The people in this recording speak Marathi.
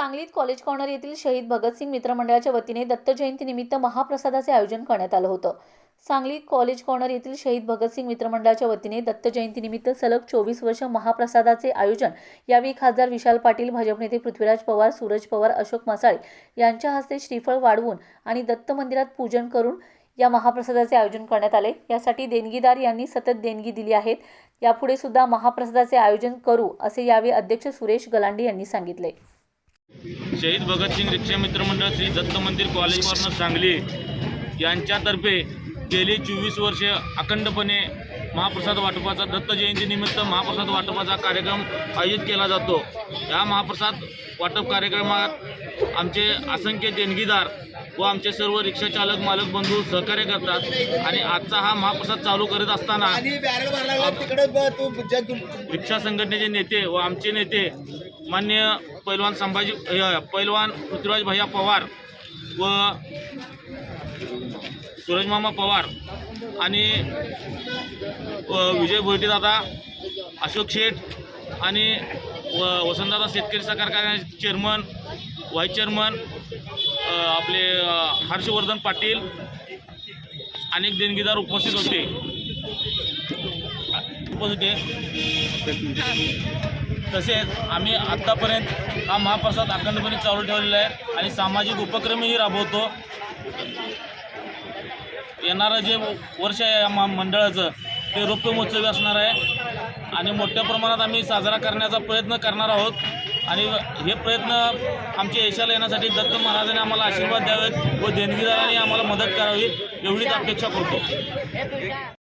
सांगलीत कॉलेज कॉर्नर येथील शहीद भगतसिंग मित्र मंडळाच्या वतीने दत्त जयंतीनिमित्त महाप्रसादाचे आयोजन करण्यात आलं होतं। सांगलीत कॉलेज कॉर्नर येथील शहीद भगतसिंग मित्र मंडळाच्या वतीने दत्त जयंतीनिमित्त सलग 24 वर्ष महाप्रसादाचे आयोजन यावेळी खासदार विशाल पाटील, भाजप नेते पृथ्वीराज पवार, सूरज पवार, अशोक मसाळे यांच्या हस्ते श्रीफळ वाढवून आणि दत्त मंदिरात पूजन करून या महाप्रसादाचे आयोजन करण्यात आले। यासाठी देणगीदार यांनी सतत देणगी दिली आहेत। यापुढे सुद्धा महाप्रसादाचे आयोजन करू असे यावेळी अध्यक्ष सुरेश गलांडे यांनी सांगितले। शहीद भगतसिंग रिक्षा मित्र मंडळ श्री दत्त मंदिर कॉलेज कॉर्नर सांगली यांच्यातर्फे गेली 24 वर्षे अखंडपणे महाप्रसाद वाटपाचा दत्त जयंतीनिमित्त महाप्रसाद वाटपाचा कार्यक्रम आयोजित केला जातो। या महाप्रसाद वाटप कार्यक्रमात आमचे असंख्य देणगीदार व आमचे सर्व रिक्षा चालक मालक बंधू सहकार्य करतात आणि आजचा हा महाप्रसाद चालू करत असताना रिक्षा संघटनेचे नेते व आमचे नेते मान्य पैलवान पृथ्वीराज भैया पवार व सूरज मामा पवार आणि विजय भोईटेदादा, अशोक शेठ आणि वसंतदादा शेतकरी सहकार कारखान्याचे चेअरमन, व्हाईस चेअरमन आपले हर्षवर्धन पाटील अनेक देणगीदार उपस्थित होते। तसेच आम्ही आत्तापर्यंत हा महाप्रसाद अखंडपणे चालू ठेवलेला आहे आणि सामाजिक उपक्रमही राबवतो। येणारं जे वर्ष आहे या मंडळाचं ते रौप्य महोत्सवी असणार आहे आणि मोठ्या प्रमाणात आम्ही साजरा करण्याचा प्रयत्न करणार आहोत आणि हे प्रयत्न आमच्या यशाला येण्यासाठी दत्त महाराजांनी आम्हाला आशीर्वाद द्यावेत व देणगीदारांनी आम्हाला मदत करावी एवढीच अपेक्षा करतो।